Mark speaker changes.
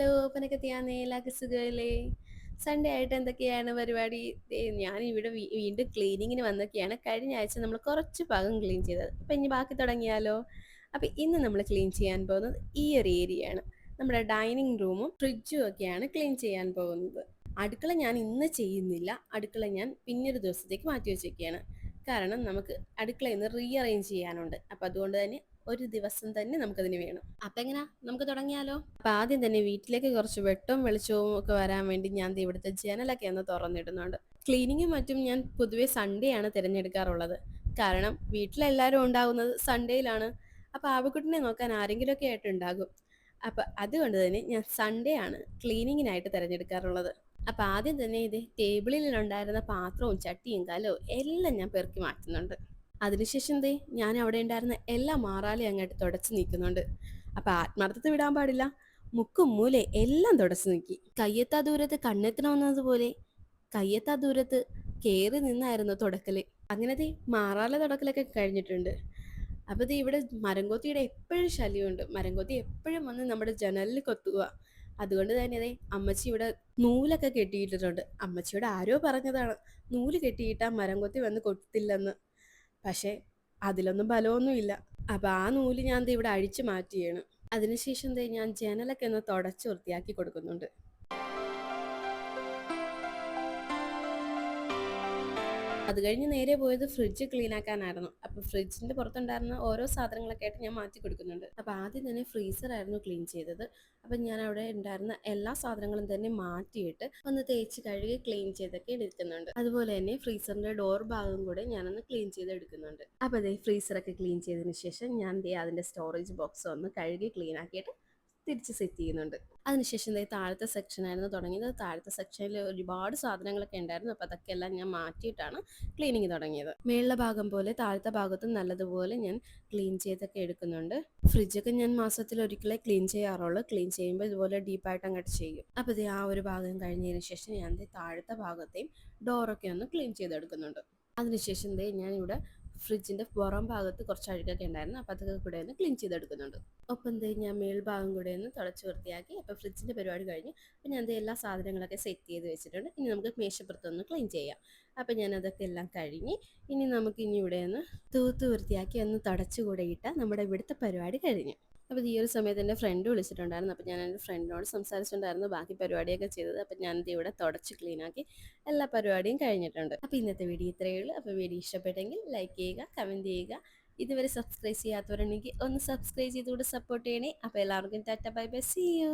Speaker 1: Hello, പനക്കത്തിയാന്നേ എല്ലാവർക്കും സുഖമല്ലേ? Sunday ആയിട്ട് എന്തൊക്കെയാണ് പരിപാടി? ഞാൻ ഇവിടെ വീണ്ടും ക്ലീനിങ്ങിന് വന്നൊക്കെയാണ്. കഴിഞ്ഞ ആഴ്ച നമ്മൾ കുറച്ച് ഭാഗം ക്ലീൻ ചെയ്തത്. അപ്പം ഇനി ബാക്കി തുടങ്ങിയാലോ? അപ്പം ഇന്ന് നമ്മൾ ക്ലീൻ ചെയ്യാൻ പോകുന്നത് ഈ ഒരു ഏരിയയാണ്. നമ്മുടെ ഡൈനിങ് റൂമും ഫ്രിഡ്ജും ഒക്കെയാണ് ക്ലീൻ ചെയ്യാൻ പോകുന്നത്. അടുക്കള ഞാൻ ഇന്ന് ചെയ്യുന്നില്ല. അടുക്കള ഞാൻ പിന്നൊരു ദിവസത്തേക്ക് മാറ്റി വെച്ചേക്കുകയാണ്. കാരണം നമുക്ക് അടുക്കളയിൽ നിന്ന് റീഅറേഞ്ച് ചെയ്യാനുണ്ട്. അപ്പം അതുകൊണ്ട് തന്നെ ഒരു ദിവസം തന്നെ നമുക്കതിന് വേണം. അപ്പം എങ്ങനെയാ, നമുക്ക് തുടങ്ങിയാലോ? അപ്പം ആദ്യം തന്നെ വീട്ടിലേക്ക് കുറച്ച് വെട്ടവും വെളിച്ചവും ഒക്കെ വരാൻ വേണ്ടി ഞാൻ ദേ ഇവിടുത്തെ ജനലൊക്കെ ഒന്ന് തുറന്നിടുന്നുണ്ട്. ക്ലീനിങ്ങും മറ്റും ഞാൻ പൊതുവേ സൺഡേ ആണ് തിരഞ്ഞെടുക്കാറുള്ളത്. കാരണം വീട്ടിലെല്ലാവരും ഉണ്ടാകുന്നത് സൺഡേയിലാണ്. അപ്പം ആവക്കുട്ടിനെ നോക്കാൻ ആരെങ്കിലുമൊക്കെ ആയിട്ട് ഉണ്ടാകും. അപ്പം അതുകൊണ്ട് തന്നെ ഞാൻ സൺഡേ ആണ് ക്ലീനിങ്ങിനായിട്ട് തിരഞ്ഞെടുക്കാറുള്ളത്. അപ്പം ആദ്യം തന്നെ ഇത് ടേബിളിലുണ്ടായിരുന്ന പാത്രവും ചട്ടിയും കലവും എല്ലാം ഞാൻ പെറുക്കി മാറ്റുന്നുണ്ട്. അതിനുശേഷം ദേ ഞാൻ അവിടെ ഉണ്ടായിരുന്ന എല്ലാ മാറാലയും അങ്ങോട്ട് തുടച്ച് നീക്കുന്നുണ്ട്. അപ്പം ആത്മാർത്ഥത വിടാൻ പാടില്ല. മുക്കും മൂലെ എല്ലാം തുടച്ച് നീക്കി. കയ്യെത്താ ദൂരത്ത് കണ്ണെത്തണമെന്നതുപോലെ കയ്യെത്താ ദൂരത്ത് കയറി നിന്നായിരുന്നു തുടക്കല്. അങ്ങനെ ദേ മാറാല തുടക്കലൊക്കെ കഴിഞ്ഞിട്ടുണ്ട്. അപ്പോൾ ദേ ഇവിടെ മരംകൊത്തിയുടെ എപ്പോഴും ശല്യമുണ്ട്. മരംകൊത്തി എപ്പോഴും വന്ന് നമ്മുടെ ജനലിൽ കൊത്തുക. അതുകൊണ്ട് തന്നെ ദേ അമ്മച്ചി ഇവിടെ നൂലൊക്കെ കെട്ടിയിട്ടിട്ടുണ്ട്. അമ്മച്ചിയോട് ആരോ പറഞ്ഞതാണ് നൂല് കെട്ടിയിട്ടാൽ മരംകൊത്തി വന്ന് കൊത്തില്ലെന്ന്. പക്ഷേ അതിലൊന്നും ബലമൊന്നുമില്ല. അപ്പം ആ നൂല് ഞാൻ ദേ ഇവിടെ അഴിച്ചു മാറ്റിയാണ്. അതിനുശേഷം ദേ ഞാൻ ജനലൊക്കെ ഒന്ന് തുടച്ച് വൃത്തിയാക്കി കൊടുക്കുന്നുണ്ട്. അത് കഴിഞ്ഞ് നേരെ പോയത് ഫ്രിഡ്ജ് ക്ലീൻ ആക്കാനായിരുന്നു. അപ്പോൾ ഫ്രിഡ്ജിൻ്റെ പുറത്തുണ്ടായിരുന്ന ഓരോ സാധനങ്ങളൊക്കെ ആയിട്ട് ഞാൻ മാറ്റി കൊടുക്കുന്നുണ്ട്. അപ്പോൾ ആദ്യം തന്നെ ഫ്രീസറായിരുന്നു ക്ലീൻ ചെയ്തത്. അപ്പം ഞാൻ അവിടെ ഉണ്ടായിരുന്ന എല്ലാ സാധനങ്ങളും തന്നെ മാറ്റിയിട്ട് ഒന്ന് തേച്ച് കഴുകി ക്ലീൻ ചെയ്തൊക്കെ എടുക്കുന്നുണ്ട്. അതുപോലെ തന്നെ ഫ്രീസറിൻ്റെ ഡോർ ഭാഗം കൂടെ ഞാനൊന്ന് ക്ലീൻ ചെയ്ത് എടുക്കുന്നുണ്ട്. അപ്പോൾ അതേ ഫ്രീസറൊക്കെ ക്ലീൻ ചെയ്തതിന് ശേഷം ഞാൻ ദേ അതിൻ്റെ സ്റ്റോറേജ് ബോക്സ് ഒന്ന് കഴുകി ക്ലീൻ ആക്കിയിട്ട് തിരിച്ച് സെറ്റ് ചെയ്യുന്നുണ്ട്. അതിനുശേഷം താഴത്തെ സെക്ഷനായിരുന്നു തുടങ്ങിയത്. താഴത്തെ സെക്ഷനിൽ ഒരുപാട് സാധനങ്ങളൊക്കെ ഉണ്ടായിരുന്നു. അപ്പോൾ അതൊക്കെ എല്ലാം ഞാൻ മാറ്റിയിട്ടാണ് ക്ലീനിങ് തുടങ്ങിയത്. മേളിലെ ഭാഗം പോലെ താഴത്തെ ഭാഗത്തും നല്ലതുപോലെ ഞാൻ ക്ലീൻ ചെയ്തൊക്കെ എടുക്കുന്നുണ്ട്. ഫ്രിഡ്ജൊക്കെ ഞാൻ മാസത്തിൽ ഒരിക്കലേ ക്ലീൻ ചെയ്യാറുള്ളൂ. ക്ലീൻ ചെയ്യുമ്പോൾ ഇതുപോലെ ഡീപ്പായിട്ട് അങ്ങോട്ട് ചെയ്യും. അപ്പോൾ ഇത് ആ ഒരു ഭാഗം കഴിഞ്ഞതിന് ശേഷം ഞാൻ താഴത്തെ ഭാഗത്തെയും ഡോറൊക്കെ ഒന്ന് ക്ലീൻ ചെയ്തെടുക്കുന്നുണ്ട്. അതിനുശേഷം ഞാനിവിടെ ഫ്രിഡ്ജിൻ്റെ പുറം ഭാഗത്ത് കുറച്ച് അഴുക്കൊക്കെ ഉണ്ടായിരുന്നു. അപ്പോൾ അതൊക്കെ കൂടെ ഒന്ന് ക്ലീൻ ചെയ്തെടുക്കുന്നുണ്ട്. ഒപ്പം ഞാൻ മേൽഭാഗം കൂടെ ഒന്ന് തുടച്ച് വൃത്തിയാക്കി. അപ്പോൾ ഫ്രിഡ്ജിൻ്റെ പരിപാടി കഴിഞ്ഞു. അപ്പോൾ ഞാൻ എല്ലാ സാധനങ്ങളൊക്കെ സെറ്റ് ചെയ്ത് വെച്ചിട്ടുണ്ട്. ഇനി നമുക്ക് മേശപ്പുറത്തൊന്ന് ക്ലീൻ ചെയ്യാം. അപ്പോൾ ഞാൻ അതൊക്കെ എല്ലാം കഴിഞ്ഞ് ഇനി ഇവിടെ ഒന്ന് തൂത്ത് വൃത്തിയാക്കി ഒന്ന് തുടച്ചുകൂടെ ഇട്ടാൽ നമ്മുടെ ഇവിടുത്തെ പരിപാടി കഴിഞ്ഞു. അപ്പോൾ ഈ ഒരു സമയത്ത് എൻ്റെ ഫ്രണ്ട് വിളിച്ചിട്ടുണ്ടായിരുന്നു. അപ്പോൾ ഞാൻ എൻ്റെ ഫ്രണ്ടിനോട് സംസാരിച്ചിട്ടുണ്ടായിരുന്നു ബാക്കി പരിപാടിയൊക്കെ ചെയ്തത്. അപ്പോൾ ഞാനിത് ഇവിടെ തുടച്ച് ക്ലീനാക്കി എല്ലാ പരിപാടിയും കഴിഞ്ഞിട്ടുണ്ട്. അപ്പോൾ ഇന്നത്തെ വീഡിയോ ഇത്രയേ ഉള്ളൂ. അപ്പോൾ വീഡിയോ ഇഷ്ടപ്പെട്ടെങ്കിൽ ലൈക്ക് ചെയ്യുക, കമൻറ്റ് ചെയ്യുക. ഇതുവരെ സബ്സ്ക്രൈബ് ചെയ്യാത്തവരുണ്ടെങ്കിൽ ഒന്ന് സബ്സ്ക്രൈബ് ചെയ്തുകൊണ്ട് സപ്പോർട്ട് ചെയ്യണേ. അപ്പോൾ എല്ലാവർക്കും tata bye bye, see U.